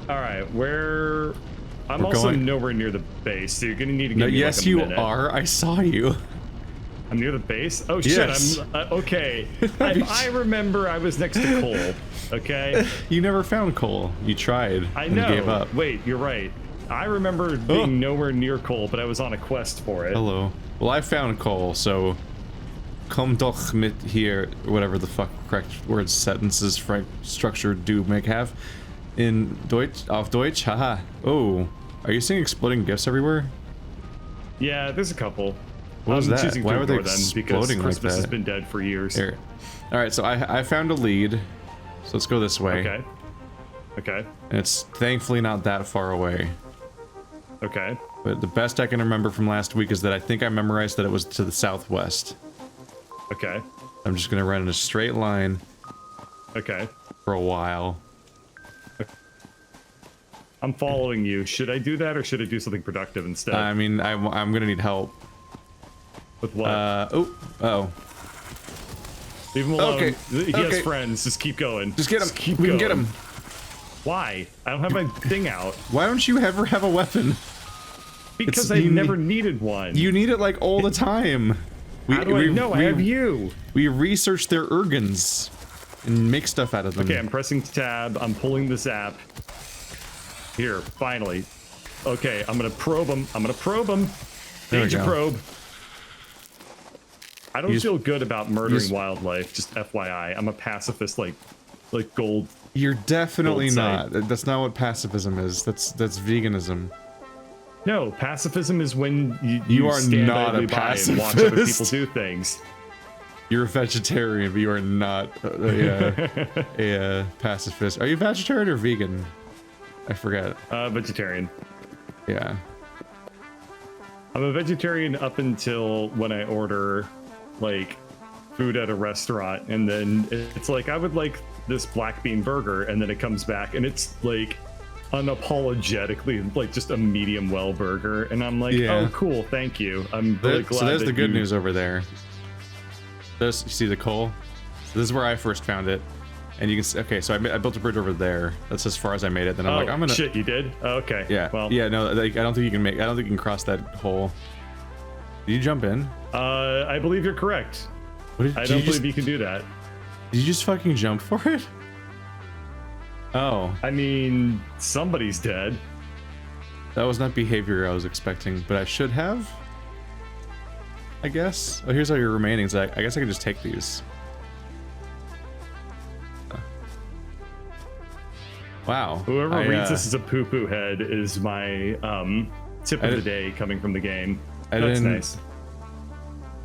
All right, where? I'm We're also going- nowhere near the base, so you're gonna need to No, give me yes, like a you minute. are. I saw you. I'm near the base. Oh Yes. shit! I'm okay. I remember I was next to Cole. Okay. You never found coal. You tried. I and know. gave up. Wait, you're right. I remember being nowhere near coal, but I was on a quest for it. Hello. Well, I found coal, so komm doch mit hier, whatever the fuck correct words, sentences, structure do make have in Deutsch, auf Deutsch. Haha. Oh, are you seeing exploding gifts everywhere? Yeah, there's a couple. What was that? Choosing Why to were they ignore them because exploding like Christmas has that? been dead for years. Here. All right, so I found a lead. So let's go this way. Okay. Okay. And it's thankfully not that far away. Okay. But the best I can remember from last week is that I think I memorized that it was to the southwest. Okay. I'm just gonna run in a straight line Okay. for a while. I'm following you. Should I do that or should I do something productive instead? I mean, I'm gonna need help. With what? Oh. Leave him alone. Okay. He Okay. has friends. Just keep going. Just get him. keep We going. can get him. Why? I don't have my thing out. Why don't you ever have a weapon? Because It's- I never needed one. You need it like all the time. How do I know? I have you. We research their organs and make stuff out of them. Okay, I'm pressing tab. I'm pulling this app. Here, finally. Okay, I'm gonna probe him. I'm gonna probe him. There we Danger go. probe. I don't You- feel good about murdering you- wildlife. Just FYI, I'm a pacifist, like gold. You're definitely Gold not. site. That's not what pacifism is. That's veganism. No, pacifism is when you You are stand not idly a by and watch other people pacifist. do things. You're a vegetarian, but you are not a pacifist. Are you vegetarian or vegan? I forget. Vegetarian. Yeah. I'm a vegetarian up until when I order, like, food at a restaurant, and then it's like, I would like this black bean burger, and then it comes back, and it's, like, unapologetically, like, just a medium well burger, and I'm like, Yeah. oh, cool, thank you. I'm really glad So there's that the good you- news over there. You see the coal? So this is where I first found it. And you can see, okay, so I built a bridge over there. That's as far as I made it. Then I'm Oh, like, I'm gonna. shit, you did? Oh, okay. Yeah. Well, Yeah. No, like, I don't think you can make. I don't think you can cross that hole. Did you jump in? I believe you're correct. What did, I did don't you just, believe you can do that. Did you just fucking jump for it? Oh, I mean, somebody's dead. that was not behavior I was expecting, but I should have. I guess. Oh, here's all your remainings. I guess I can just take these. Wow. Whoever I, reads this as a poo-poo head is my tip of the day coming from the game. I That's didn't- nice.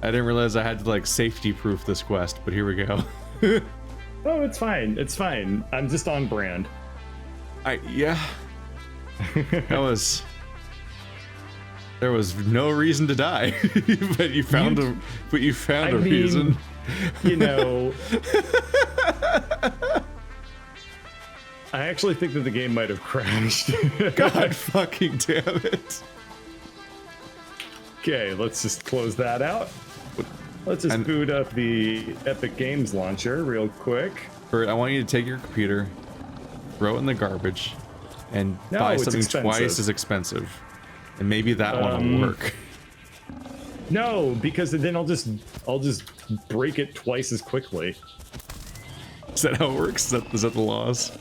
I didn't realize I had to like safety-proof this quest, but here we go. Oh, it's fine. It's fine. I'm just on brand. Yeah. That was. There was no reason to die, but you found a. But you found a reason. You know. I actually think that the game might have crashed. God fucking damn it! Okay, let's just close that out. Let's just boot up the Epic Games launcher real quick. Bert, I want you to take your computer, throw it in the garbage, and No, buy it's something expensive. twice as expensive, and maybe that one will work. No, because then I'll just break it twice as quickly. Is that how it works? Is that the laws?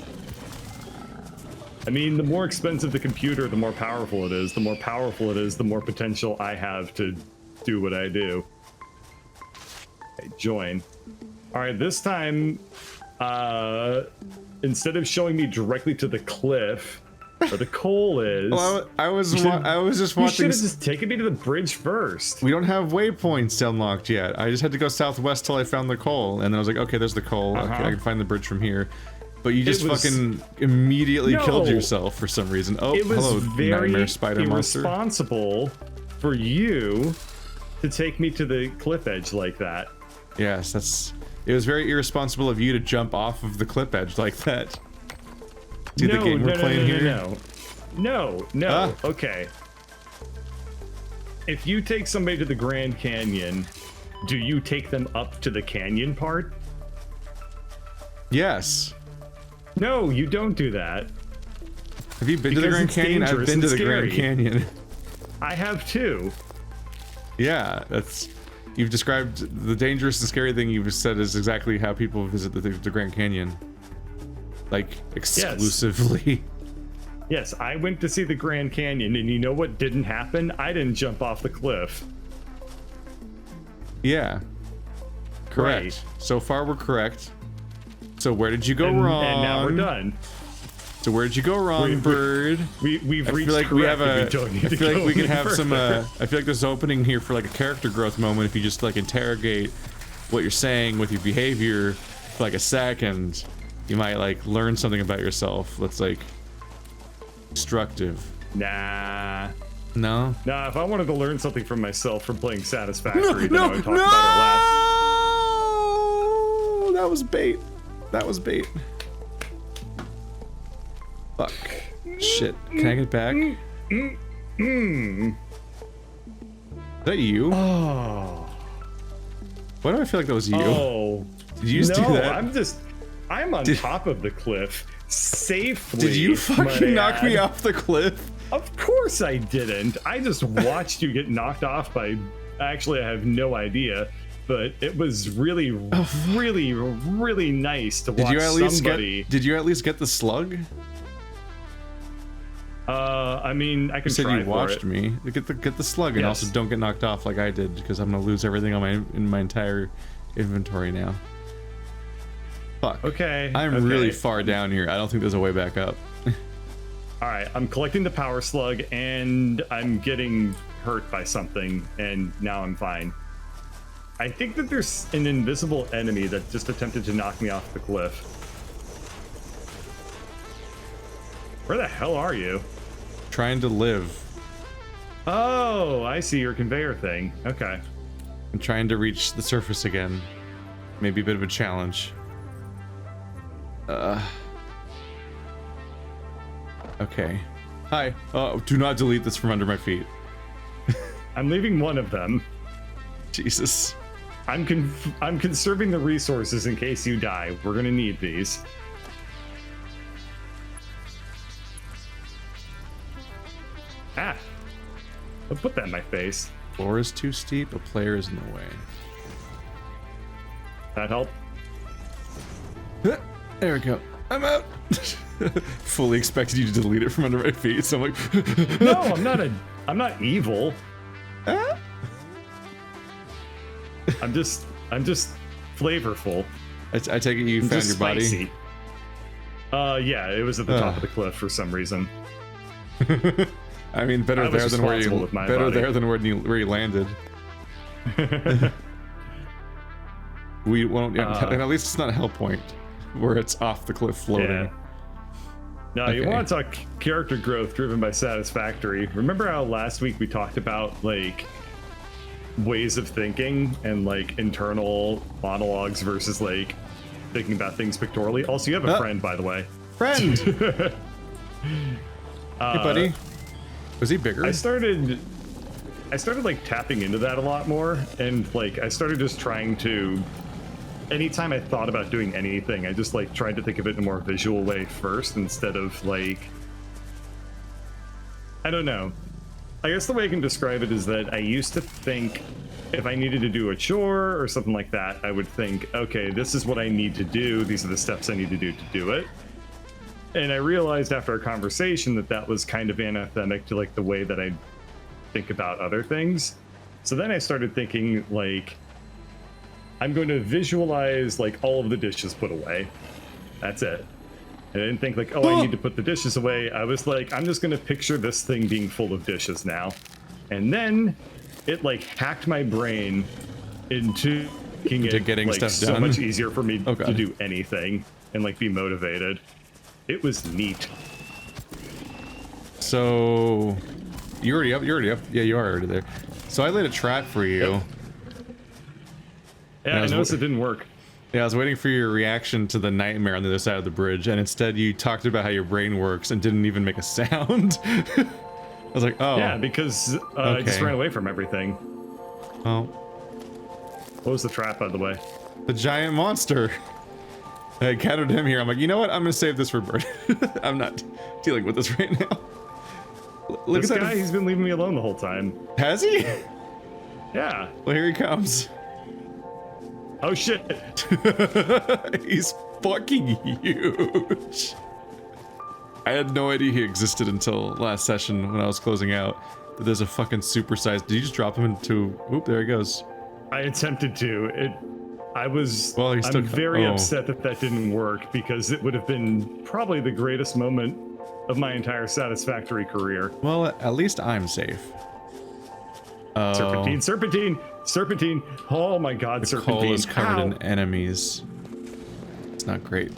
I mean, the more expensive the computer, the more powerful it is. The more powerful it is, the more potential I have to do what I do. Okay, join. All right, this time, instead of showing me directly to the cliff where the coal is, Well, I was just you watching. should have just taken me to the bridge first. We don't have waypoints unlocked yet. I just had to go southwest till I found the coal, and then I was like, okay, there's the coal. Okay, I can find the bridge from here. But you just fucking immediately killed yourself for some reason. Oh, it was hello, very nightmare spider monster. irresponsible for you to take me to the cliff edge like that. Yes, it was very irresponsible of you to jump off of the cliff edge like that. See the game we're playing here? No. Okay. If you take somebody to the Grand Canyon, do you take them up to the canyon part? Yes. No, you don't do that. Have you been to the Because Grand it's Canyon? I've dangerous been to and the Grand scary. Canyon. I have too. Yeah, you've described the dangerous and scary thing you've said is exactly how people visit the Grand Canyon. Like, exclusively. Yes, I went to see the Grand Canyon, and you know what didn't happen? I didn't jump off the cliff. Yeah. Correct. Right. So far, we're correct. So where did you go wrong? And now we're done. So where did you go wrong, Bird? We've I reached feel like we have correct, a. and we don't need I to feel like go we can any have some. further. I feel like there's an opening here for like a character growth moment if you just like interrogate what you're saying with your behavior for like a second. You might like learn something about yourself that's like destructive. Nah. No. Nah, if I wanted to learn something from myself from playing Satisfactory, then No, I would talk about our last. That was bait. That was bait. Fuck. Shit. Can I get back? Is that you? Oh. Why do I feel like that was you? Oh. Did you just do that? I'm on top of the cliff safely. Did you fucking might I knock me add. off the cliff? Of course I didn't. I just watched you get knocked off by. Actually, I have no idea, but it was really, really, really nice to watch somebody. Did you at least get the slug? I mean, I You can said try you for watched it. me. Get the slug, and Yes. also don't get knocked off like I did, because I'm gonna lose everything on my entire inventory now. Fuck. Okay. I'm okay. really far down here. I don't think there's a way back up. All right, I'm collecting the power slug, and I'm getting hurt by something, and now I'm fine. I think that there's an invisible enemy that just attempted to knock me off the cliff. Where the hell are you? Trying to live. Oh, I see your conveyor thing. Okay. I'm trying to reach the surface again. Maybe a bit of a challenge. Okay. Hi. Oh, do not delete this from under my feet. I'm leaving one of them. Jesus. I'm conserving the resources in case you die. We're gonna need these. Ah. Don't put that in my face. Floor is too steep. A player is in the way. That help? There we go. I'm out. Fully expected you to delete it from under my feet, so I'm like, No, I'm not evil. I'm just flavorful. I take it you I'm found just your body. spicy. Yeah, it was at the top of the cliff for some reason. I mean, better I was there than where responsible you with my body. where you landed. We won't. Yeah, and at least it's not a hell point where it's off the cliff floating. Yeah. Now, you Okay. want to talk character growth driven by Satisfactory. Remember how last week we talked about, like, ways of thinking and, like, internal monologues versus, like, thinking about things pictorially? Also, you have a friend, by the way. Friend! Hey, buddy. Was he bigger? I started, like, tapping into that a lot more, and, like, I started just trying to... Anytime I thought about doing anything, I just, like, tried to think of it in a more visual way first instead of, like... I don't know. I guess the way I can describe it is that I used to think if I needed to do a chore or something like that, I would think, okay, this is what I need to do. These are the steps I need to do it. And I realized after our conversation that that was kind of anathemic to, like, the way that I think about other things. So then I started thinking, like, I'm going to visualize, like, all of the dishes put away. That's it. I didn't think, like, oh, I need to put the dishes away. I was like, I'm just going to picture this thing being full of dishes now. And then it, like, hacked my brain into making it, getting like, stuff so done. much easier for me Oh, to God. do anything and, like, be motivated. It was neat. So you're already up. Yeah, you are already there. So I laid a trap for you. Yep. Yeah, I I was noticed it didn't work. Yeah, I was waiting for your reaction to the nightmare on the other side of the bridge, and instead you talked about how your brain works and didn't even make a sound. I was like, oh. Yeah, because I just Okay. ran away from everything. Oh, What was the trap, by the way? the giant monster. I encountered him here. I'm like, you know what? I'm gonna save this for Bert. I'm not dealing with this right now. Look This at guy, that. he's been leaving me alone the whole time. Has he? Yeah. Well, here he comes. Oh shit. He's fucking huge. I had no idea he existed until last session when I was closing out. But there's a fucking supersized. Did you just drop him into? Oop, there he goes. I attempted to. Well, he's still. I'm very upset that that didn't work because it would have been probably the greatest moment of my entire Satisfactory career. Well, at least I'm safe. Oh. Serpentine, serpentine, serpentine. Oh my god, The serpentine. coal is covered Ow. in enemies. It's not great.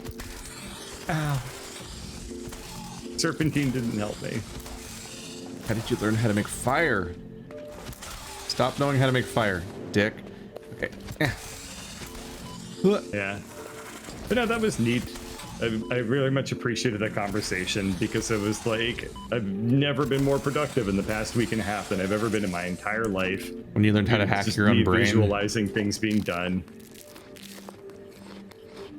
Ow. Serpentine didn't help me. How did you learn how to make fire? Stop knowing how to make fire, dick. Okay. Yeah. But no, that was neat. I really much appreciated that conversation because it was like, I've never been more productive in the past week and a half than I've ever been in my entire life. When you learned how to It's hack just your own me brain. visualizing things being done.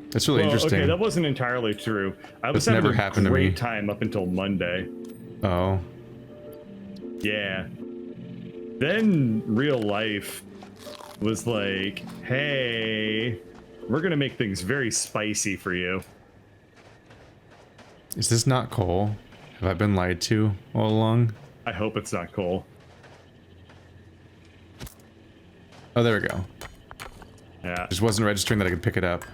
That's really Well, interesting. okay, that wasn't entirely true. I was That's having never a happened to me. great time up until Monday. Oh. Yeah. Then real life was like, hey, we're gonna make things very spicy for you. Is this not coal? Have I been lied to all along? I hope it's not coal. Oh, there we go. Yeah. Just wasn't registering that I could pick it up.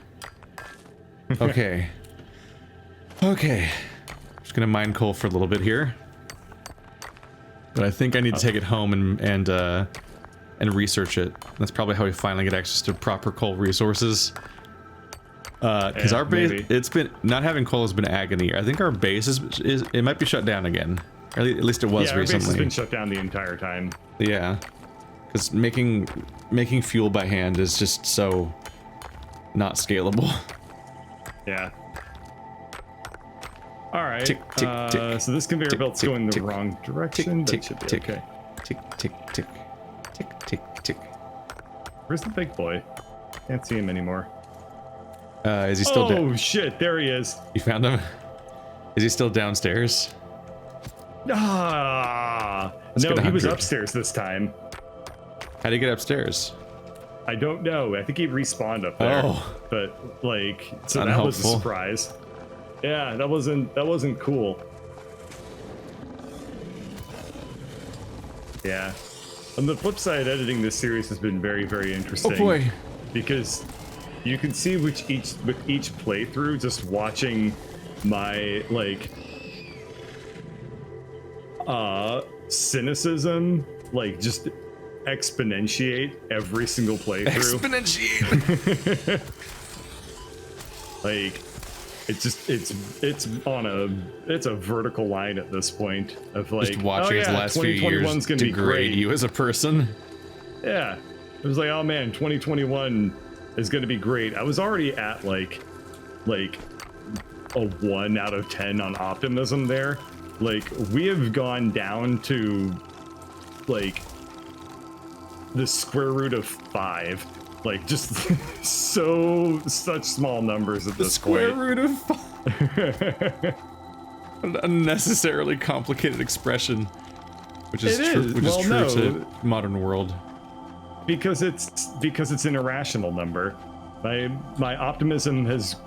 Okay. Okay. Just gonna mine coal for a little bit here. But I think I need to take it home and research it. That's probably how we finally get access to proper coal resources. Because Yeah, our base, maybe. it's been, not having coal has been agony. I think our base is it might be shut down again. Or at least it was Yeah, our base has recently. been shut down the entire time. Yeah. Because making fuel by hand is just so not scalable. Yeah. All right. Tick, tick, tick. So this conveyor Tick, belt's tick, going the tick. wrong direction. tick, That should be tick. okay. Tick, tick, tick. Tick, tick, tick. Where's the big boy? Can't see him anymore. Is he still Oh dead? shit! There he is. You found him? Is he still downstairs? Ah! Let's No, get he was 100. upstairs this time. How did he get upstairs? I don't know. I think he respawned up there. Oh. But like, so that was a Unhelpful. surprise. Yeah, that wasn't cool. Yeah. On the flip side, editing this series has been very, very interesting. Oh boy. Because you can see with each playthrough, just watching my like cynicism like just exponentiate every single playthrough. Exponentiate. Like it's a vertical line at this point of like, Just watching oh his yeah, last few years 2021's gonna be degrade great. you as a person. Yeah, it was like, oh man, 2021 is gonna be great. I was already at like a 1 out of 10 on optimism there. Like we have gone down to like the square root of 5. Like just such small numbers at The this square point. root of 5. An unnecessarily complicated expression, which is It true, is. which Well, is true no. to modern world. Because it's an irrational number. My optimism has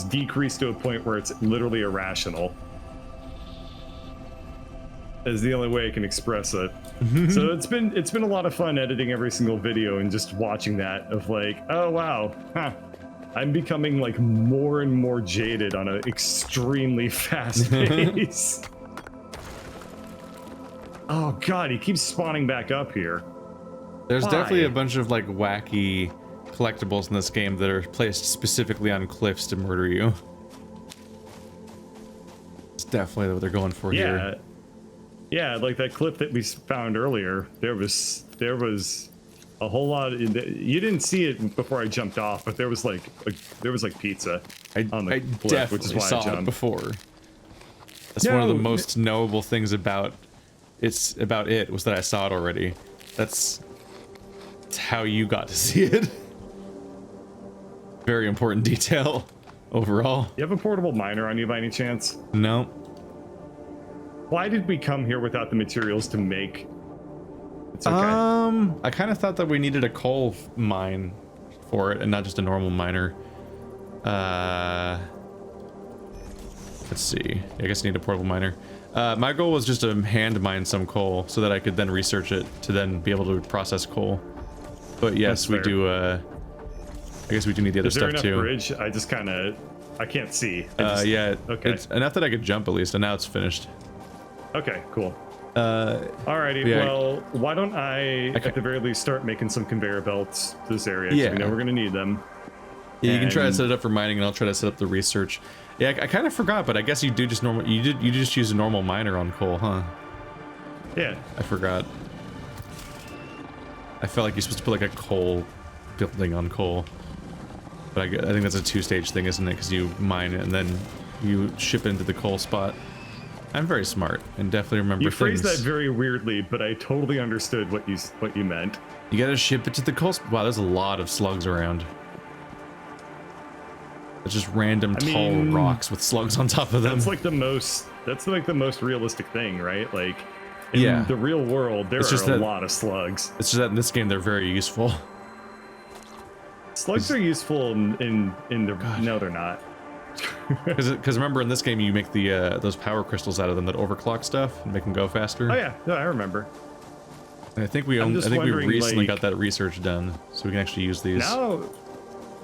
decreased to a point where it's literally irrational. Is the only way I can express it. So it's been a lot of fun editing every single video and just watching that of like, oh wow, huh. I'm becoming like more and more jaded on an extremely fast pace. Oh god, he keeps spawning back up here. There's Why? definitely a bunch of like wacky collectibles in this game that are placed specifically on cliffs to murder you. It's definitely what they're going for here. Yeah, like that clip that we found earlier. There was a whole lot. You didn't see it before I jumped off, but there was like pizza on the I cliff, definitely which is why I saw it jumped. before. That's one of the No, most knowable things about it was that I saw it already. That's how you got to see it. Very important detail. overall. You have a portable miner on you by any chance? No. Why did we come here without the materials to make? It's okay. I kind of thought that we needed a coal mine for it and not just a normal miner. Let's see. I guess I need a portable miner. My goal was just to hand mine some coal so that I could then research it to then be able to process coal. But yes, we do. I guess we do need the other stuff too. Is there enough bridge? I just kind of, I can't see. Yeah. Okay. It's enough that I could jump at least, and now it's finished. Okay, cool. Alrighty, yeah, well, why don't I, at the very least, start making some conveyor belts to this area, 'cause Yeah. we know we're gonna need them. Yeah, you can try to set it up for mining, and I'll try to set up the research. Yeah, I kind of forgot, but I guess you do just normal. You just use a normal miner on coal, huh? Yeah. I forgot. I felt like you're supposed to put like a coal building on coal, but I think that's a two-stage thing, isn't it? Because you mine it and then you ship it into the coal spot. I'm very smart and definitely remember You things. phrased that very weirdly, but I totally understood what you meant. You gotta ship it to the coal spot. Wow, there's a lot of slugs around. It's just random tall rocks with slugs on top of them. That's like the most realistic thing, right? Like in the real world, there are a lot of slugs. It's just that in this game they're very useful. Slugs are useful in the no, they're not. Because remember in this game you make the those power crystals out of them that overclock stuff and make them go faster. Oh yeah, no, I remember. And I think we recently got that research done, so we can actually use these.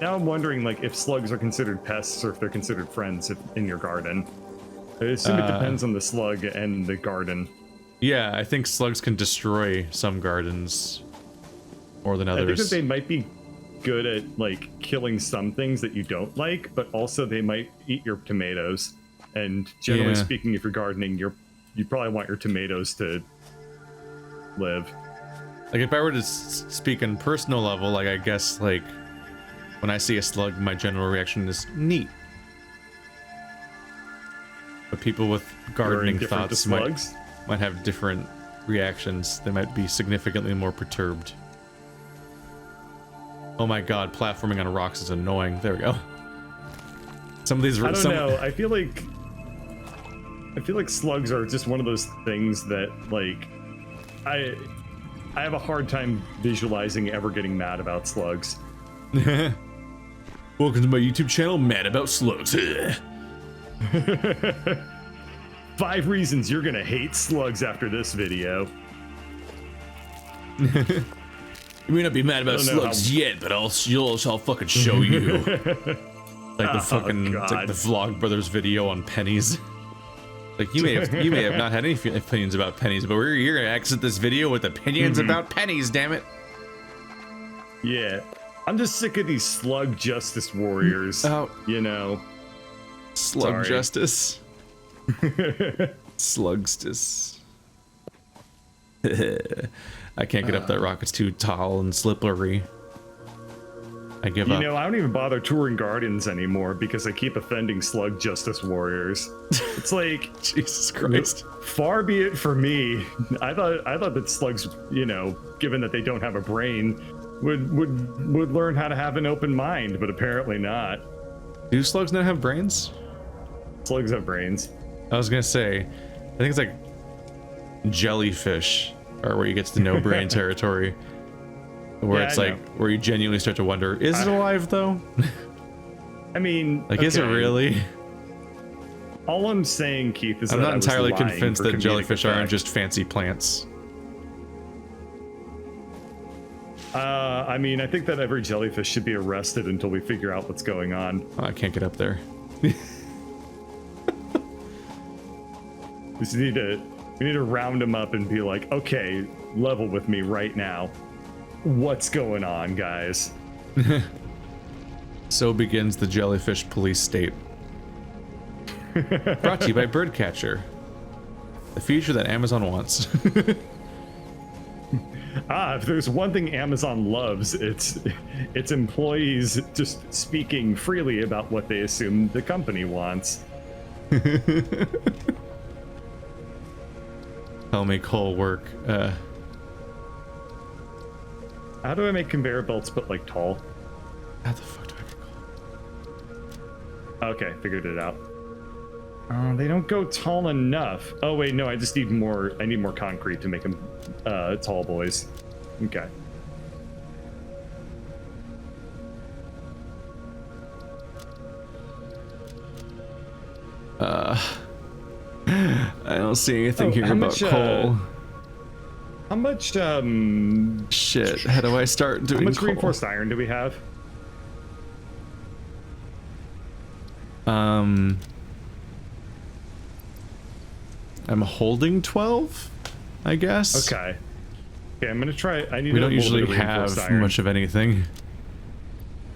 Now I'm wondering like if slugs are considered pests or if they're considered friends in your garden. I assume it depends on the slug and the garden. Yeah, I think slugs can destroy some gardens more than others. I think that they might be good at like killing some things that you don't like, but also they might eat your tomatoes. And generally speaking, if you're gardening, you probably want your tomatoes to live. Like if I were to speak on personal level, like I guess like when I see a slug, my general reaction is neat. But people with gardening thoughts might have different reactions. They might be significantly more perturbed. Oh my god, platforming on rocks is annoying. There we go. Some of these. I don't know. I feel like slugs are just one of those things that like I have a hard time visualizing ever getting mad about slugs. Welcome to my YouTube channel, Mad About Slugs. 5 reasons you're gonna hate slugs after this video. You may not be mad about slugs yet, but I'll fucking show you. Like the fucking like the Vlog Brothers video on pennies. Like you may have not had any opinions about pennies, but you're gonna exit this video with opinions about pennies, damn it. Yeah. I'm just sick of these slug justice warriors. Oh. You know. Slug justice. Slugstis. I can't get up that rock. It's too tall and slippery. I give up. You know, I don't even bother touring gardens anymore because I keep offending slug justice warriors. It's like Jesus Christ. Far be it for me. I thought that slugs, you know, given that they don't have a brain, would learn how to have an open mind, but apparently not. Do slugs not have brains? Slugs have brains. I was gonna say, I think it's like jellyfish are where you get to no brain territory. Where it's like, where you genuinely start to wonder, is it alive though? I mean, like, is it really? All I'm saying, Keith, is I'm that not entirely convinced that jellyfish aren't just fancy plants. I mean, I think that every jellyfish should be arrested until we figure out what's going on. Oh, I can't get up there. We need to round them up and be like, okay, level with me right now. What's going on, guys? So begins the jellyfish police state. Brought to you by Birdcatcher, the feature that Amazon wants. If there's one thing Amazon loves, it's employees just speaking freely about what they assume the company wants. Tell me coal work. How do I make conveyor belts but like tall? How the fuck do I get Okay, figured it out. They don't go tall enough. Oh wait, no, I just need more. I need more concrete to make them tall boys. Okay. I don't see anything here about coal. How much Shit, how do I start doing how much coal? reinforced iron do we have? I'm holding 12, I guess. Okay. Okay, I'm gonna try. I need. We a don't little bit usually of reinforced have iron. much of anything.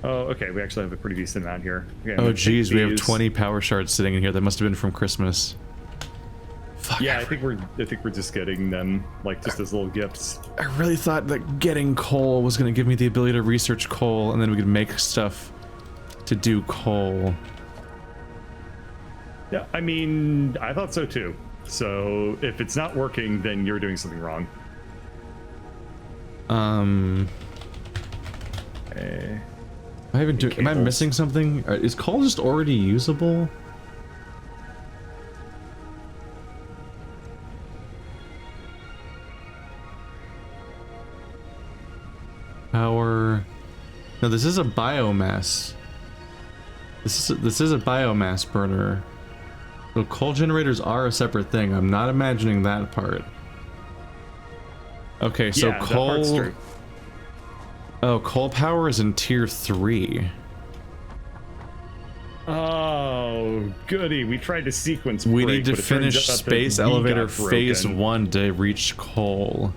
Oh, okay. We actually have a pretty decent amount here. Okay, I'm Oh gonna take geez, we have these. 20 power shards sitting in here. That must have been from Christmas. Fuck. Yeah, I think we're just getting them like just as little gifts. I really thought that getting coal was going to give me the ability to research coal, and then we could make stuff to do coal. Yeah, I mean, I thought so too. So if it's not working, then you're doing something wrong. Okay. I haven't do. Am I Cables. missing something? Is coal just already usable? Power. No, this is a biomass. This is a biomass burner. So coal generators are a separate thing. I'm not imagining that part. Okay, so Yeah, that part's coal. true. Oh, coal power is in tier 3. Oh, goody. We tried to sequence We break, need to but it turns finish out that space we elevator got phase broken. 1 to reach coal.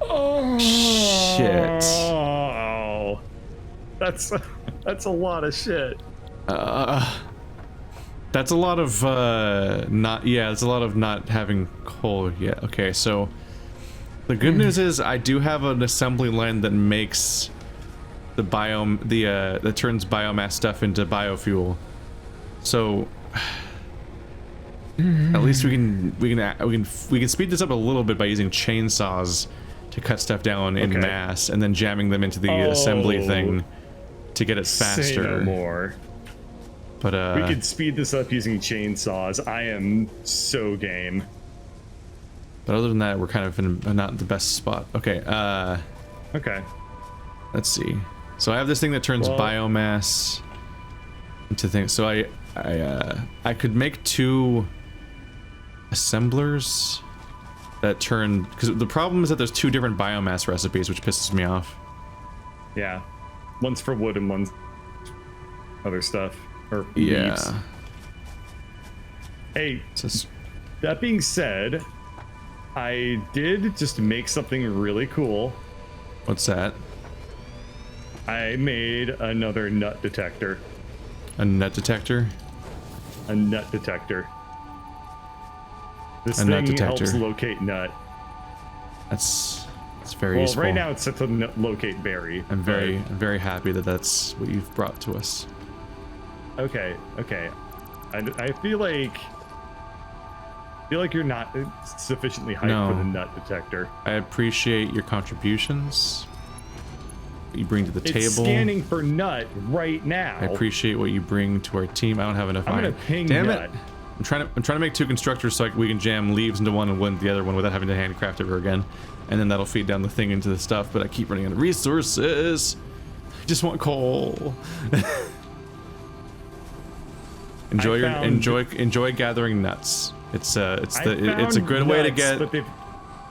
Oh, Shit. That's a lot of shit. That's a lot of it's a lot of not having coal yet. Okay, so the good news is I do have an assembly line that makes the that turns biomass stuff into biofuel. So at least we can speed this up a little bit by using chainsaws to cut stuff down in Okay. mass and then jamming them into the assembly thing to get it faster. Say no more. But We could speed this up using chainsaws. I am so game. but other than that, we're kind of in not the best spot. Okay, Okay. let's see. So I have this thing that turns Well- biomass into things. So I could make 2 assemblers that turn, because the problem is that there's 2 different biomass recipes, which pisses me off. Yeah. One's for wood and one's other stuff. Or Yeah. leaves. Hey, It's just- that being said, I did just make something really cool. what's that? I made another nut detector. A nut detector? A nut detector. This A nut thing helps detector. locate nut. That's very Well, useful. right now it's set to locate berry. I'm very happy that that's what you've brought to us. Okay, okay. I feel like you're not sufficiently hyped No. for the nut detector. I appreciate your contributions, what you bring to the It's table. scanning for nut right now. I appreciate what you bring to our team. I don't have enough I'm iron. gonna ping Damn nut. it! I'm trying to make 2 constructors so we can jam leaves into one and the other one without having to handcraft ever again, and then that'll feed down the thing into the stuff. But I keep running out of resources. I just want coal. Enjoy gathering nuts. It's a good way to get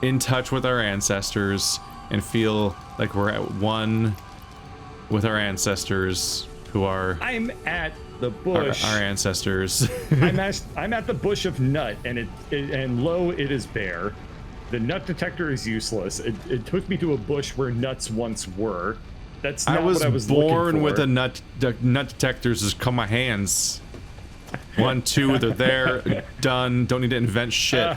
in touch with our ancestors and feel like we're at one with our ancestors who are I'm at the bush. our ancestors. I'm at the bush of nut, and and lo, it is bare. The nut detector is useless. It took me to a bush where nuts once were. That's not what I was born looking for. with a nut detectors. Just come my hands. 1, 2, they're there. Done. Don't need to invent shit.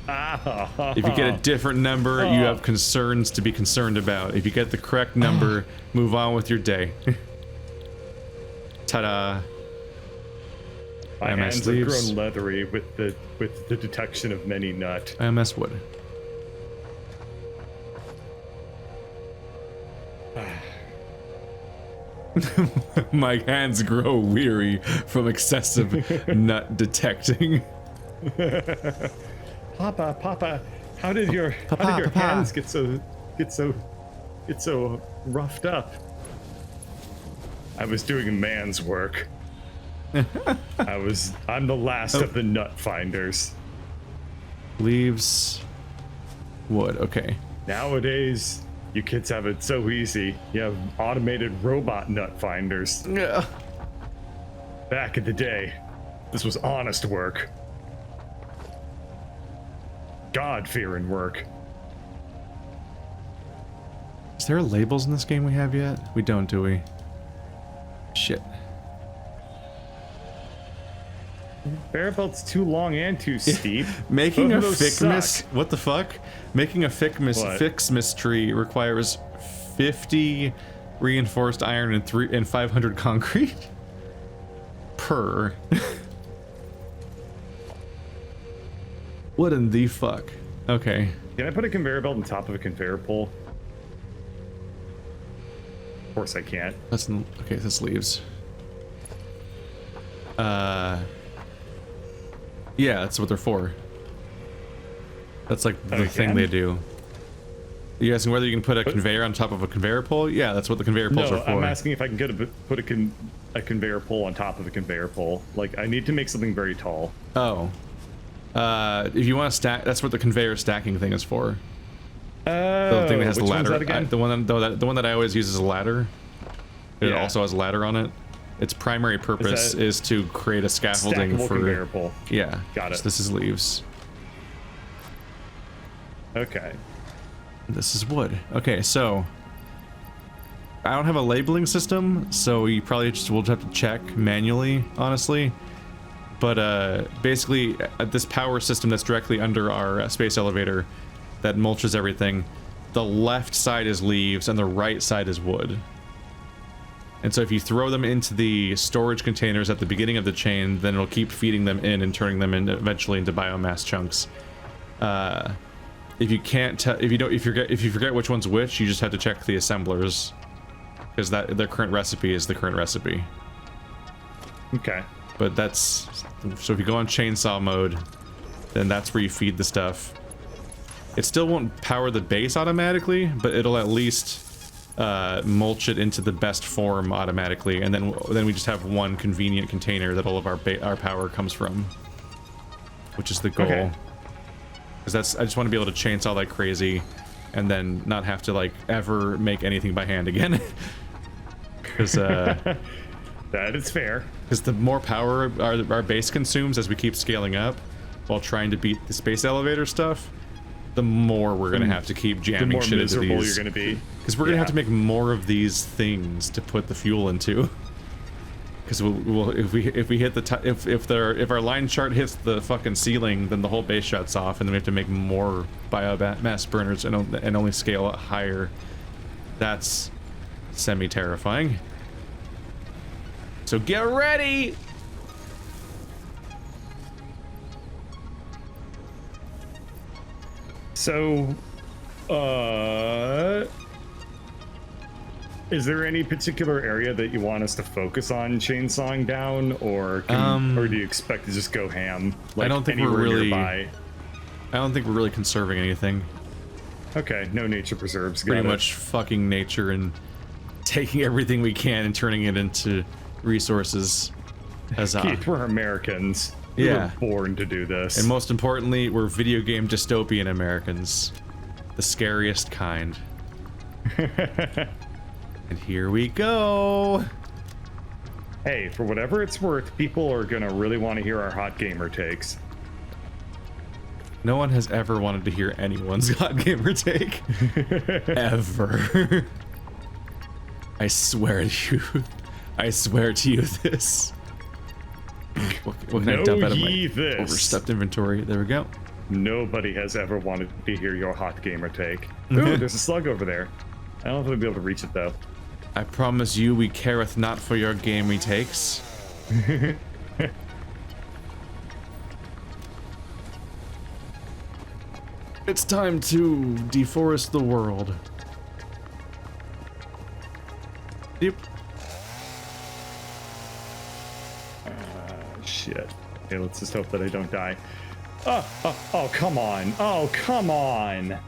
If you get a different number, you have concerns to be concerned about. If you get the correct number, move on with your day. Ta-da. My IMS hands have leaves. grown leathery with the detection of many nut. IMS wood. My hands grow weary from excessive nut detecting. Papa, how did your hands get so roughed up? I was doing man's work. I'm the last of the nut finders. Leaves wood, okay. Nowadays, you kids have it so easy. You have automated robot nut finders. Yeah. Back in the day, this was honest work. God-fearing work. Is there labels in this game we have yet? We don't, do we? Shit. Conveyor belt's too long and too steep. Making a FICSIT... suck. What the fuck? Making a FICSIT tree requires 50 reinforced iron and 500 concrete? Per. What in the fuck? Okay. Can I put a conveyor belt on top of a conveyor pole? Of course I can't. Okay, this leaves. Yeah, that's what they're for. That's like the thing they do. You're asking whether you can put a conveyor on top of a conveyor pole? Yeah, that's what the conveyor poles are for. I'm asking if I can put a conveyor pole on top of a conveyor pole. Like, I need to make something very tall. Oh. If you want to stack, that's what the conveyor stacking thing is for. The thing that has the ladder. The one that I always use is a ladder. It also has a ladder on it. Its primary purpose is to create a scaffolding for conveyor pole. Yeah. Got it. So this is leaves. Okay. This is wood. Okay, so I don't have a labeling system, so you probably will have to check manually, honestly. But basically, this power system that's directly under our space elevator that mulches everything, the left side is leaves and the right side is wood. And so if you throw them into the storage containers at the beginning of the chain, then it'll keep feeding them in and turning them eventually into biomass chunks. If you can't if you forget which one's which, you just have to check the assemblers, because their current recipe is the current recipe. Okay. But that's so if you go on chainsaw mode, then that's where you feed the stuff. It still won't power the base automatically, but it'll at least mulch it into the best form automatically, and then we just have one convenient container that all of our power comes from, which is the goal. Okay. Because I just want to be able to chainsaw like crazy, and then not have to like ever make anything by hand again. Because that is fair. Because the more power our base consumes as we keep scaling up, while trying to beat the space elevator stuff, the more we're gonna have to keep jamming shit into these. The more miserable you're gonna be. Because we're gonna have to make more of these things to put the fuel into. Because if we hit the if our line chart hits the fucking ceiling, then the whole base shuts off, and then we have to make more biomass burners and only scale it higher. That's semi-terrifying. So get ready. So, is there any particular area that you want us to focus on chainsawing down, or or do you expect to just go ham? Like, I don't think we're really nearby? I don't think we're really conserving anything. Okay, no nature preserves. Pretty much fucking nature and taking everything we can and turning it into resources. As Keith, we're Americans. We were born to do this. And most importantly, we're video game dystopian Americans. The scariest kind. And here we go. Hey, for whatever it's worth, people are gonna really want to hear our hot gamer takes. No one has ever wanted to hear anyone's hot gamer take. Ever. I swear to you. I swear to you this. What can I dump out of my overstepped inventory? There we go. Nobody has ever wanted to hear your hot gamer take. Ooh, there's a slug over there. I don't know if I'll be able to reach it though. I promise you we careth not for your gamey takes. It's time to deforest the world. Yep. shit. Okay, let's just hope that I don't die. Oh, come on. Oh, come on.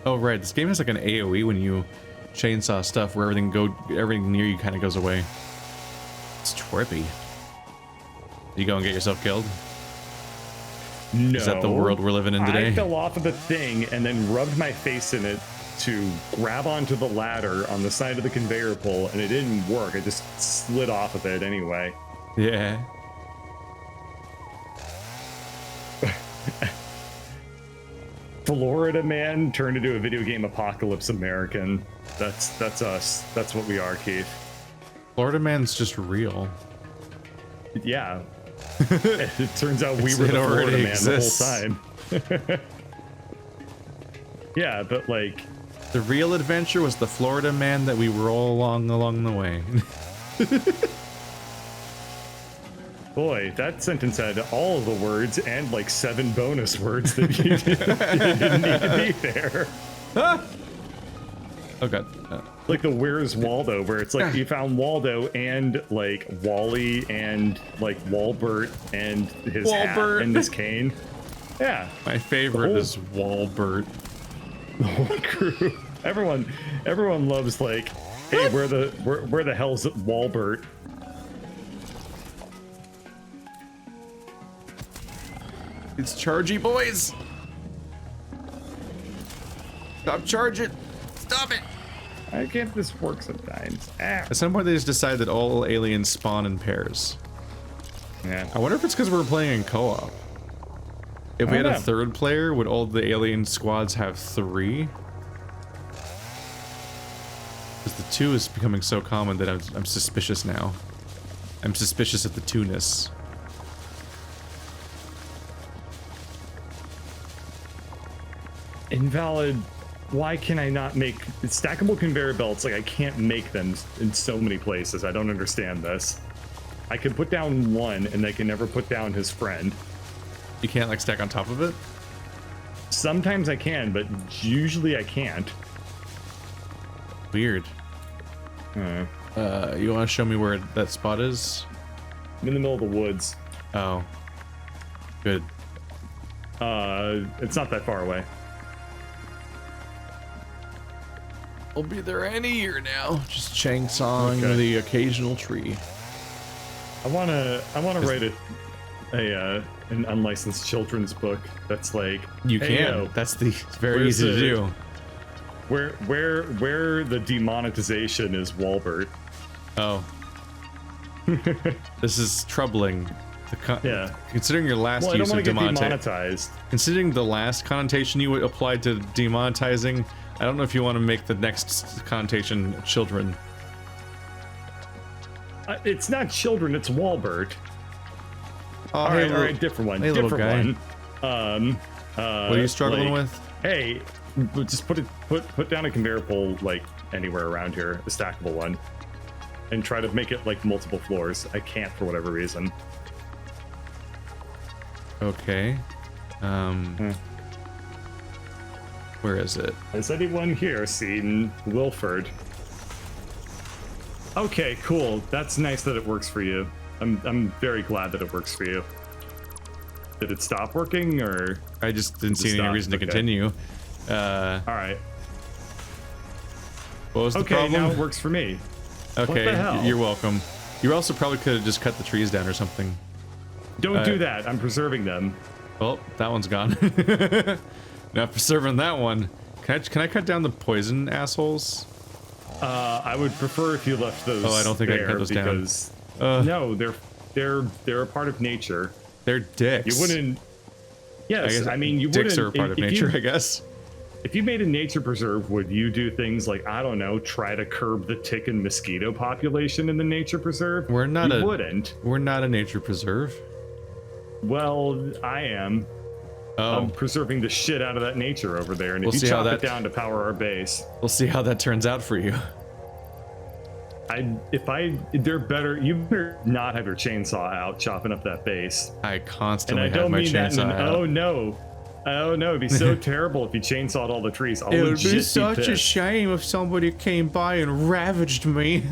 Oh, right. This game has like an AoE when you chainsaw stuff where everything near you kind of goes away. It's trippy. You go and get yourself killed? No. Is that the world we're living in today? I fell off of the thing and then rubbed my face in it to grab onto the ladder on the side of the conveyor pole, and it didn't work. I just slid off of it anyway. Yeah. Florida man turned into a video game apocalypse American. That's us. That's what we are, Keith. Florida man's just real. Yeah. It turns out we were the Florida man the whole time. Yeah, but like... The real adventure was the Florida man that we were all along the way. Boy, that sentence had all of the words and like 7 bonus words that you didn't need to be there. Oh god. Like the Where's Waldo, where it's like you found Waldo and like Wally and like Walbert and his hat and his cane. Yeah. My favorite is Walbert. The whole crew. Everyone loves like, hey, where the hell's Walbert? It's chargy, boys. Stop charging. Stop it. I can't this work sometimes. Ah. At some point they just decide that all aliens spawn in pairs. Yeah. I wonder if it's because we're playing in co-op. If we had a third player, would all the alien squads have 3? Because the 2 is becoming so common that I'm suspicious now. I'm suspicious of the 2-ness. Invalid. Why can I not make stackable conveyor belts? Like I can't make them in so many places. I don't understand this. I can put down one and I can never put down his friend. You can't like stack on top of it? Sometimes I can, but usually I can't. Weird. You want to show me where that spot is? I'm in the middle of the woods. Oh. Good. It's not that far away. I'll be there any year now. Just chainsawing the occasional tree. I wanna write an unlicensed children's book that's like you hey, can. Yo, that's very easy to do. Where the demonetization is Walbert. Oh. This is troubling. Yeah. Considering your last use of demonetized. Considering the last connotation you applied to demonetizing, I don't know if you want to make the next connotation children. It's not children, it's Walbert. Oh, all right, different one. Hey, different one. What are you struggling with? Hey, just put down a conveyor pole like anywhere around here, a stackable one, and try to make it like multiple floors. I can't for whatever reason. Okay. Where is it? Has anyone here seen Wilford? Okay, cool. That's nice that it works for you. I'm very glad that it works for you. Did it stop working, or I just didn't see any reason to continue. All right. What was the problem? Okay, now it works for me. Okay, what the hell? You're welcome. You also probably could have just cut the trees down or something. Don't do that. I'm preserving them. Well, that one's gone. Not preserving that one. Can I cut down the poison assholes? I would prefer if you left those. Oh, I don't think I can cut those because, down. No, they're a part of nature. They're dicks. You wouldn't. Yes, I mean you dicks wouldn't. Dicks are a part of nature, I guess. If you made a nature preserve, would you do things like, I don't know, try to curb the tick and mosquito population in the nature preserve? We're not wouldn't. We're not a nature preserve. Well, I am. Oh. I'm preserving the shit out of that nature over there, and if you chop it down to power our base, we'll see how that turns out for you. They're better. You better not have your chainsaw out chopping up that base. I constantly and I don't have my mean chainsaw that out. Oh no, it'd be so terrible if you chainsawed all the trees. It would be such a shame if somebody came by and ravaged me.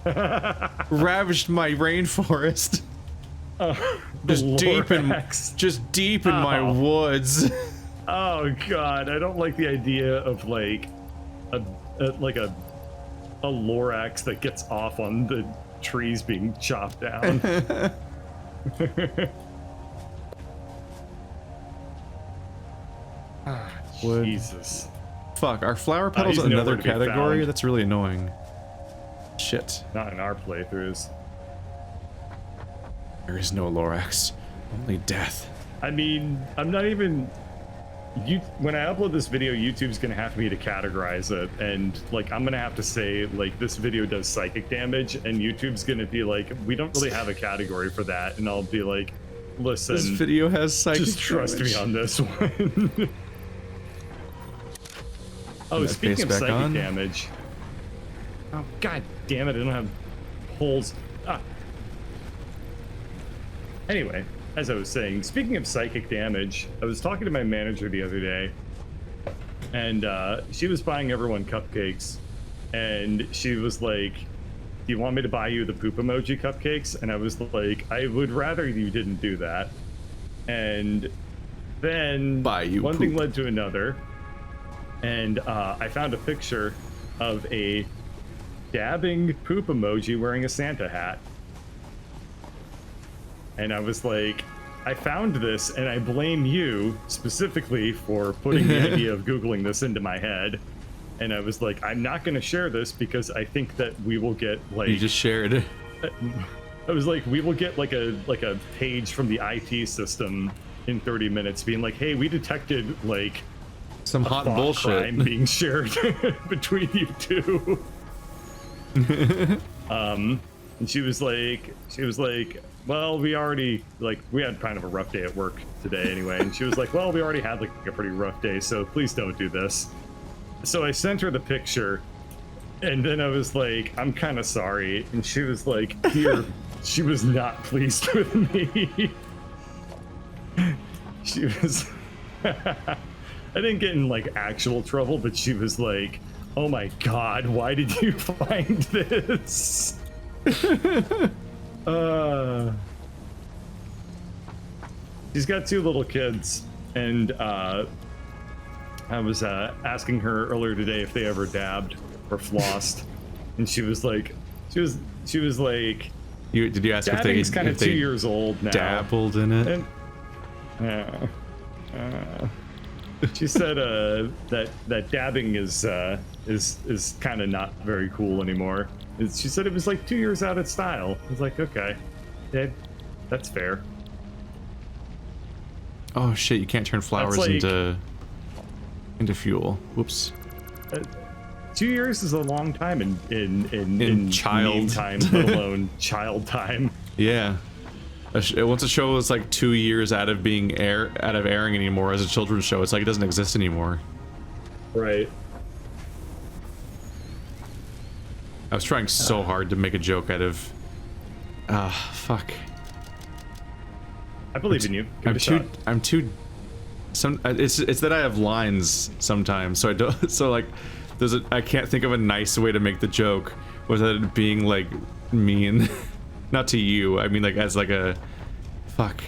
Ravaged my rainforest. Just deep in my woods. Oh god, I don't like the idea of like a lorax that gets off on the trees being chopped down. Jesus. Fuck, are flower petals another nowhere to be category? found. That's really annoying. Shit. Not in our playthroughs. There is no Lorax. Only death. I mean, I'm not even... when I upload this video, YouTube's gonna have me to categorize it, and like I'm gonna have to say like this video does psychic damage, and YouTube's gonna be like, we don't really have a category for that, and I'll be like, listen, This video has psychic just trust damage. me on this one. Oh, speaking of psychic damage. Oh god damn it! I don't have holes. Anyway. As I was saying, speaking of psychic damage, I was talking to my manager the other day, and she was buying everyone cupcakes, and she was like, do you want me to buy you the poop emoji cupcakes? And I was like, I would rather you didn't do that. And then one thing led to another, and I found a picture of a dabbing poop emoji wearing a Santa hat. And I was like, I found this, and I blame you specifically for putting the idea of Googling this into my head. And I was like, I'm not going to share this because I think that we will get like... You just shared it. I was like, we will get like a page from the IT system in 30 minutes being like, hey, we detected like some hot bullshit crime being shared between you two. And she was like, well, we already, like, we had kind of a rough day at work today anyway. And she was like, well, we already had like a pretty rough day, so please don't do this. So I sent her the picture, and then I was like, I'm kind of sorry. And she was like, dear, she was not pleased with me. She was, I didn't get in like actual trouble, but she was like, oh my God, why did you find this? She's got 2 little kids, and I was asking her earlier today if they ever dabbed or flossed, and she was like, did you ask if they kind of 2 years old now? Dabbled in it? And, she said that dabbing is kind of not very cool anymore. She said it was like 2 years out of style. I was like, okay, yeah, that's fair. Oh shit! You can't turn flowers like, into fuel. Whoops. 2 years is a long time in child meme time, let alone child time. Yeah. Once a show is like 2 years out of airing anymore as a children's show, it's like it doesn't exist anymore. Right. I was trying so hard to make a joke out of. Fuck. I believe in you. It's that I have lines sometimes, so I don't. So like, I can't think of a nice way to make the joke without it being like mean. Not to you. I mean like as like a. Fuck.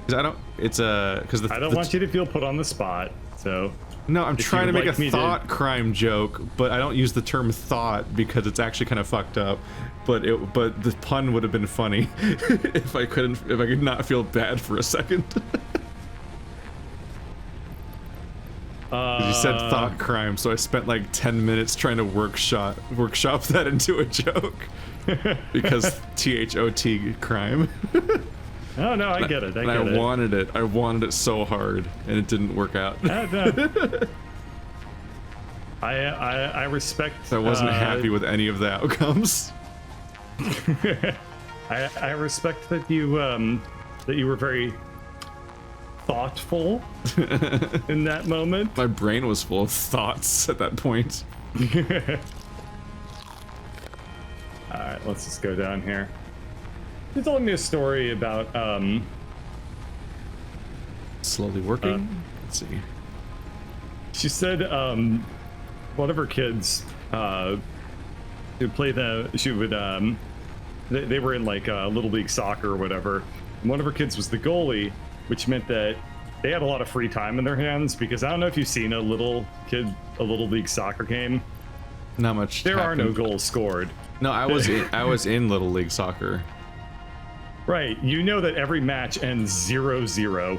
Because I don't. It's a. Because I don't want you to feel put on the spot. So. No, I'm trying to make a thought crime joke, but I don't use the term thought because it's actually kind of fucked up. But the pun would have been funny if I could not feel bad for a second. You said thought crime, so I spent like 10 minutes trying to workshop that into a joke because THOT crime. Oh no, I get it. I wanted it. I wanted it so hard, and it didn't work out. I respect. I wasn't happy with any of the outcomes. I respect that you were very thoughtful in that moment. My brain was full of thoughts at that point. All right, let's just go down here. She told me a story about slowly working. Let's see. She said one of her kids would play she would they were in like little league soccer or whatever. And one of her kids was the goalie, which meant that they had a lot of free time in their hands, because I don't know if you've seen a little league soccer game. Not much. There happened. are no goals scored. No, I was in little league soccer. Right, you know that every match ends 0-0.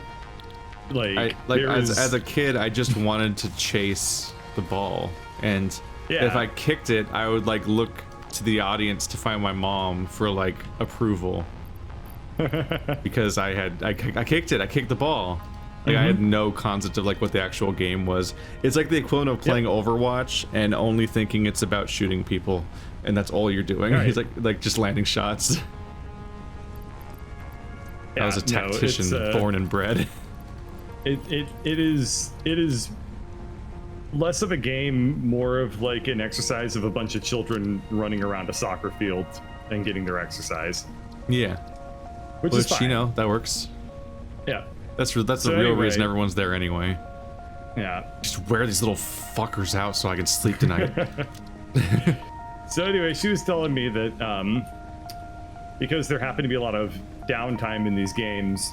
As a kid, I just wanted to chase the ball, and Yeah. if I kicked it, I would like look to the audience to find my mom for like approval, because I kicked it. I kicked the ball. Like I had no concept of like what the actual game was. It's like the equivalent of playing Overwatch and only thinking it's about shooting people, and that's all you're doing. Right. He's like just landing shots. I was a tactician, born and bred. It is less of a game, more of like an exercise of a bunch of children running around a soccer field and getting their exercise. Yeah, Which is fine. you know, that works. Yeah. That's the real anyway, reason everyone's there anyway. Yeah. Just wear these little fuckers out so I can sleep tonight. So anyway, she was telling me that because there happened to be a lot of downtime in these games,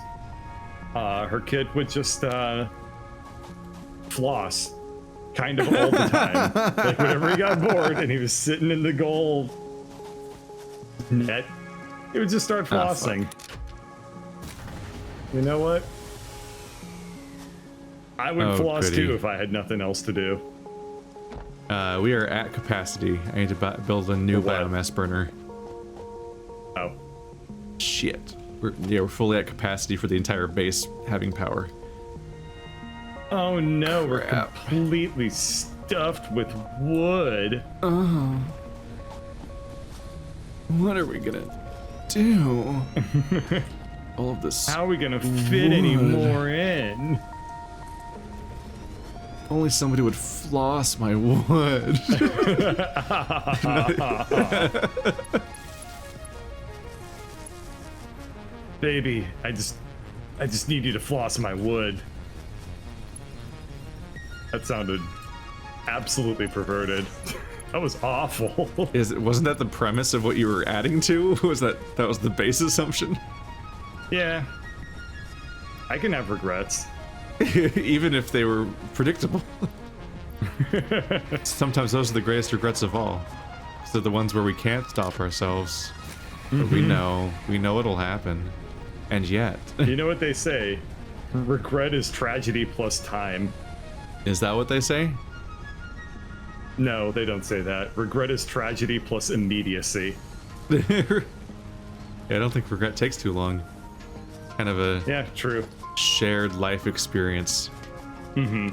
her kid would just floss kind of all the time. Like whenever he got bored and he was sitting in the goal net, he would just start flossing. You know what? I would floss goody. too if I had nothing else to do. We are at capacity. I need to build a new For what? biomass burner. Oh. Shit. We're fully at capacity for the entire base having power. Oh no, we're Crap. completely stuffed with wood. Oh. What are we gonna do? All of this. How are we gonna fit any wood. more in? Only somebody would floss my wood. Baby, I just need you to floss my wood. That sounded absolutely perverted. That was awful. Wasn't that the premise of what you were adding to? Was that was the base assumption? Yeah. I can have regrets. Even if they were predictable. Sometimes those are the greatest regrets of all. They're the ones where we can't stop ourselves. But we know it'll happen. And yet. You know what they say? Regret is tragedy plus time. Is that what they say? No, they don't say that. Regret is tragedy plus immediacy. Yeah, I don't think regret takes too long. Kind of a Yeah, true. shared life experience. Mm-hmm.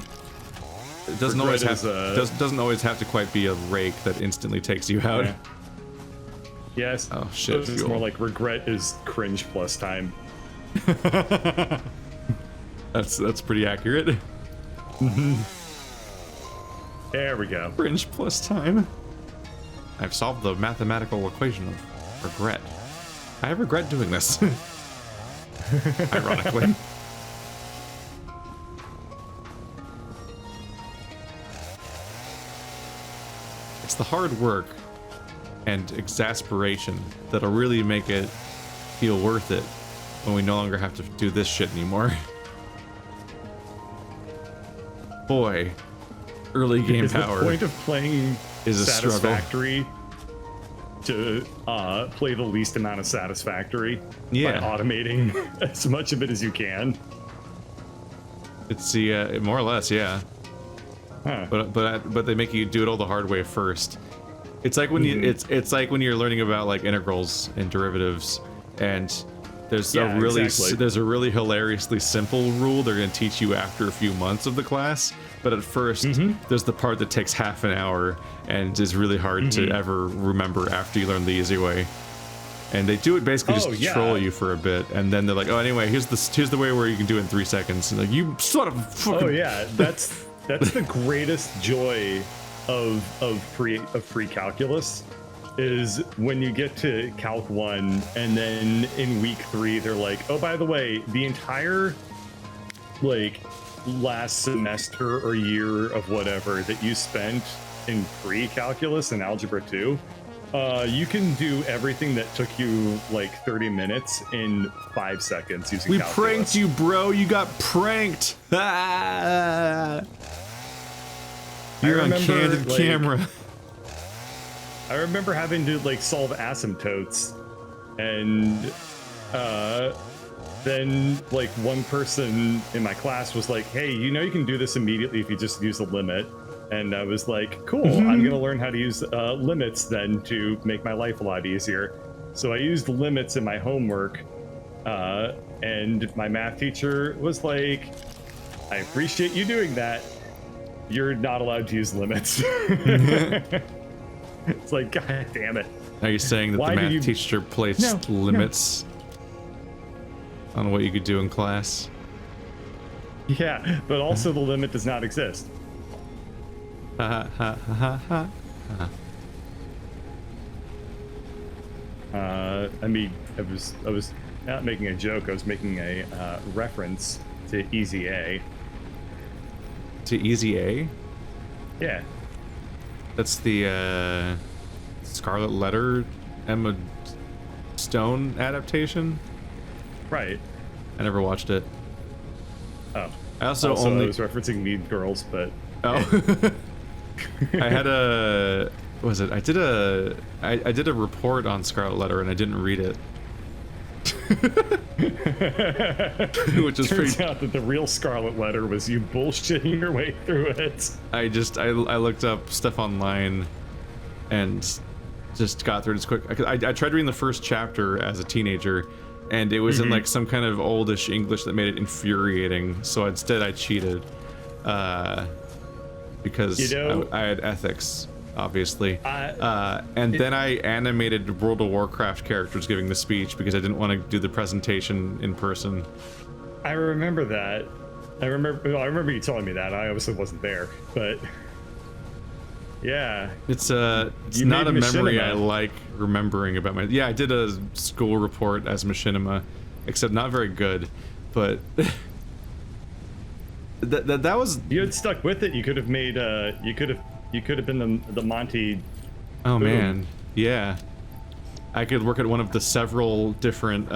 It doesn't Regret always have is, doesn't always have to quite be a rake that instantly takes you out. Yeah. Yes. Oh shit! It's Fuel. more like regret is cringe plus time. That's pretty accurate. There we go. Cringe plus time. I've solved the mathematical equation of regret. I regret doing this. Ironically. It's the hard work and exasperation that'll really make it feel worth it when we no longer have to do this shit anymore. Boy, early game Is power the point of playing is a struggle. Satisfactory to play the least amount of Satisfactory Yeah. by automating as much of it as you can? It's the more or less, yeah. Huh. But they make you do it all the hard way first. It's like when you it's like when you're learning about like integrals and derivatives, and there's Yeah, a really exactly. there's a really hilariously simple rule they're going to teach you after a few months of the class. But at first, there's the part that takes half an hour and is really hard to ever remember after you learn the easy way. And they do it basically just Oh, to yeah. troll you for a bit, and then they're like, "Oh, anyway, here's the way where you can do it in 3 seconds." And like, you sort of fucking Oh yeah, that's the greatest joy of pre-calculus is when you get to Calc 1 and then in week 3 they're like, oh, by the way, the entire like last semester or year of whatever that you spent in pre-calculus and algebra 2, You can do everything that took you like 30 minutes in 5 seconds using We calculus. pranked you, bro. You got pranked. Ah. You're on candid camera. I remember having to like solve asymptotes, and then like one person in my class was like, "Hey, you know you can do this immediately if you just use a limit." And I was like, "Cool, I'm gonna learn how to use limits then to make my life a lot easier." So I used limits in my homework, and my math teacher was like, "I appreciate you doing that. You're not allowed to use limits." It's like, God damn it. Are you saying that Why the did math you- teacher placed limits on what you could do in class? Yeah, but also the limit does not exist. Ha ha ha ha ha. I mean, I was not making a joke. I was making a reference to Easy A. To Easy A? Yeah. That's the Scarlet Letter Emma Stone adaptation? Right. I never watched it. Oh. I also I only was referencing Mean Girls, but oh. I had a what was it? I did a report on Scarlet Letter and I didn't read it. Which is turns pretty out that the real Scarlet Letter was you bullshitting your way through it. I looked up stuff online and just got through it as quick. I tried reading the first chapter as a teenager and it was in like some kind of oldish English that made it infuriating, so instead I cheated because You know, I had ethics, obviously. Then I animated World of Warcraft characters giving the speech because I didn't want to do the presentation in person. I remember that. I remember you telling me that. I obviously wasn't there, but yeah. It's You not a made memory machinima. I like remembering about my. Yeah, I did a school report as machinima, except not very good, but that was. You had stuck with it. You could have made. You could have been the Monty. Oh Boom. man, yeah. I could work at one of the several different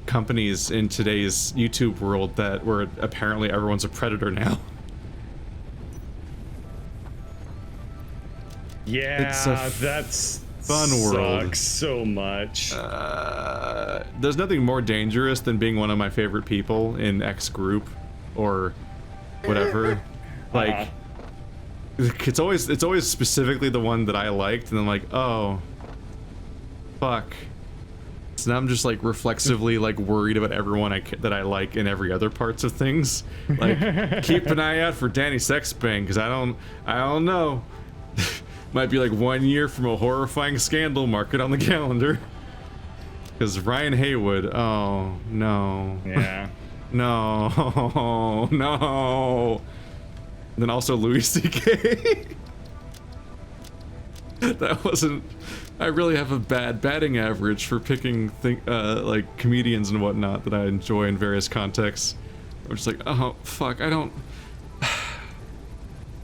companies in today's YouTube world that where apparently everyone's a predator now. Yeah, It's a that's fun world. Sucks so much. There's nothing more dangerous than being one of my favorite people in X group or whatever. Like it's always specifically the one that I liked, and I'm like, oh fuck. So now I'm just like reflexively like worried about everyone that I like in every other parts of things. Like keep an eye out for Danny Sexbang because I don't know. Might be like 1 year from a horrifying scandal. Mark it on the calendar. Because Ryan Haywood. Oh no. Yeah. No. No. And then also Louis C.K. That wasn't. I really have a bad batting average for picking like comedians and whatnot that I enjoy in various contexts. I'm just like, oh fuck, I don't.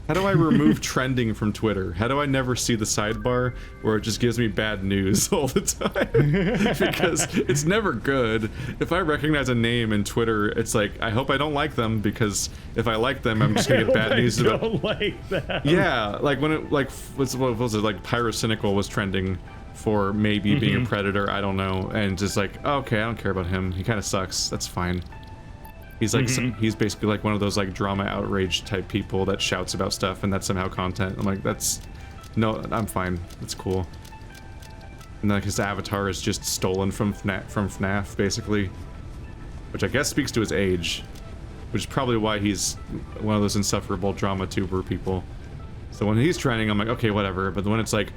How do I remove trending from Twitter? How do I never see the sidebar where it just gives me bad news all the time? Because it's never good. If I recognize a name in Twitter, it's like, I hope I don't like them, because if I like them, I'm just gonna get bad news about. Don't like that. Yeah, like when it what was it, like Pyrocynical was trending for maybe being a predator, I don't know, and just like, oh, okay, I don't care about him. He kind of sucks. That's fine. He's like he's basically like one of those like drama outrage type people that shouts about stuff and that's somehow content. I'm like, that's no, I'm fine. That's cool. And like his avatar is just stolen from FNAF basically, which I guess speaks to his age, which is probably why he's one of those insufferable drama tuber people. So when he's trending, I'm like, okay, whatever. But when it's like,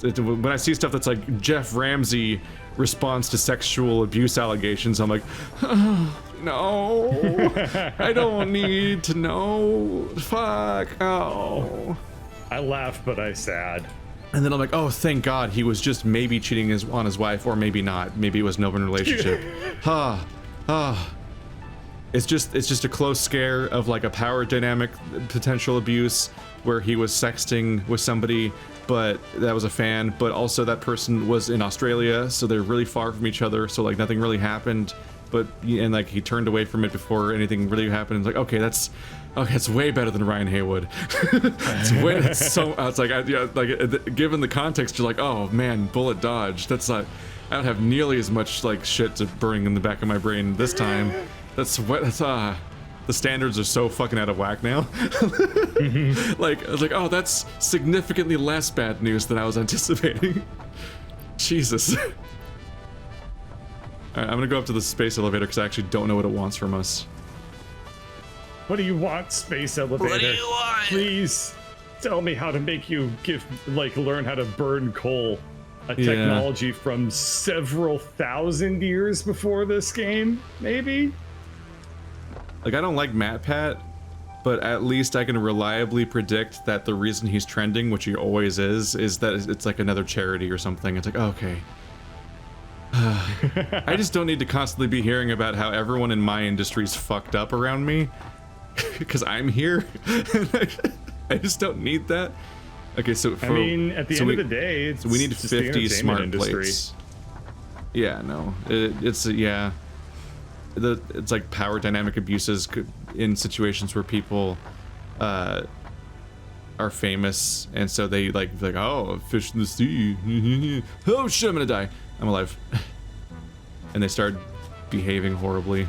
when I see stuff that's like Jeff Ramsey responds to sexual abuse allegations, I'm like, oh, no, I don't need to know. Fuck. Oh. I laugh, but I sad. And then I'm like, oh, thank God he was just maybe cheating on his wife, or maybe not. Maybe it was an open relationship. It's just a close scare of like a power dynamic potential abuse where he was sexting with somebody, but that was a fan, but also that person was in Australia, so they're really far from each other, so like nothing really happened, and like he turned away from it before anything really happened. It's like, okay, that's way better than Ryan Haywood. Given the context, you're like, oh man, bullet dodge. That's not, I don't have nearly as much like shit to burning in the back of my brain this time. The standards are so fucking out of whack now. Like, I was like, oh, that's significantly less bad news than I was anticipating. Jesus. Alright, I'm gonna go up to the space elevator because I actually don't know what it wants from us. What do you want, space elevator? What do you want? Please tell me how to make you learn how to burn coal. A technology from several thousand years before this game, maybe? Like, I don't like MatPat, but at least I can reliably predict that the reason he's trending, which he always is that it's like another charity or something. It's like, okay. I just don't need to constantly be hearing about how everyone in my industry's fucked up around me, because I'm here. I just don't need that. Okay, so at the end of the day, it's we need just 50 smart industry. plates. Yeah, no, it's like power dynamic abuses in situations where people are famous, and so they like oh, fish in the sea. Oh shit, I'm gonna die. I'm alive. And they start behaving horribly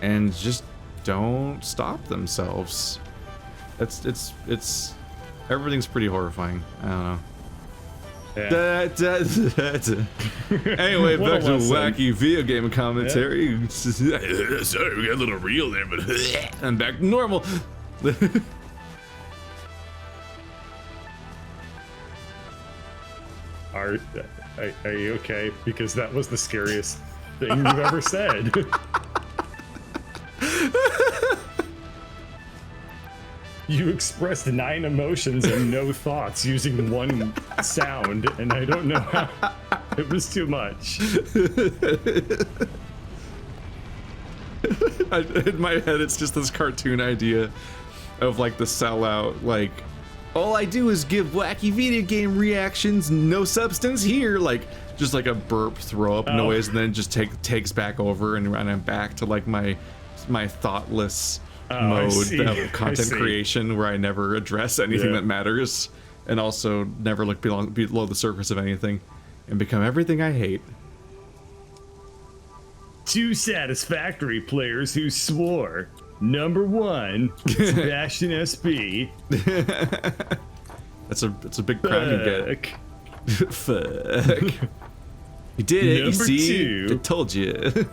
and just don't stop themselves. It's everything's pretty horrifying. I don't know. Yeah. Anyway, What a back to lesson. wacky video game commentary. Sorry, we got a little real there, but I'm back to normal. Are you okay? Because that was the scariest thing you've ever said. You expressed 9 emotions and no thoughts using one sound, and I don't know how. It was too much. In my head, it's just this cartoon idea of like the sellout, like, all I do is give wacky video game reactions, no substance here, like just like a burp, throw up noise, and then just takes back over, and I'm back to like my thoughtless mode of content creation where I never address anything that matters, and also never look below the surface of anything, and become everything I hate. 2 Satisfactory players who swore. Number 1, Sebastian SB. That's a big crime you get. Fuck. You did it. Number you see? 2. I told you.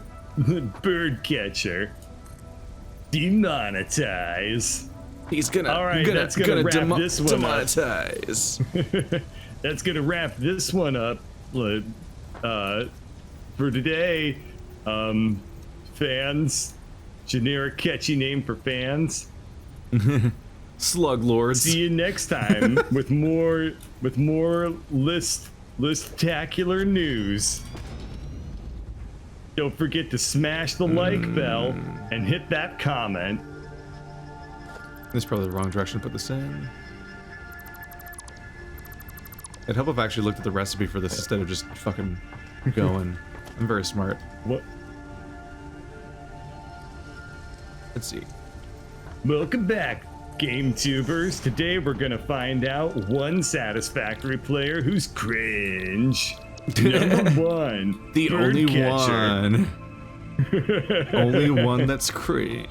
Bird catcher. Demonetize. He's gonna. All right, that's gonna wrap this one up. demonetize. That's gonna wrap this one up. For today, fans. Generic catchy name for fans. Slug lords. See you next time with more listacular news. Don't forget to smash the like bell and hit that comment. This is probably the wrong direction to put this in. It'd help if I actually looked at the recipe for this instead of just fucking going. I'm very smart. What? Let's see. Welcome back, GameTubers. Today we're gonna find out one Satisfactory player who's cringe. Number 1, The bird only catcher. one. Only one that's cringe.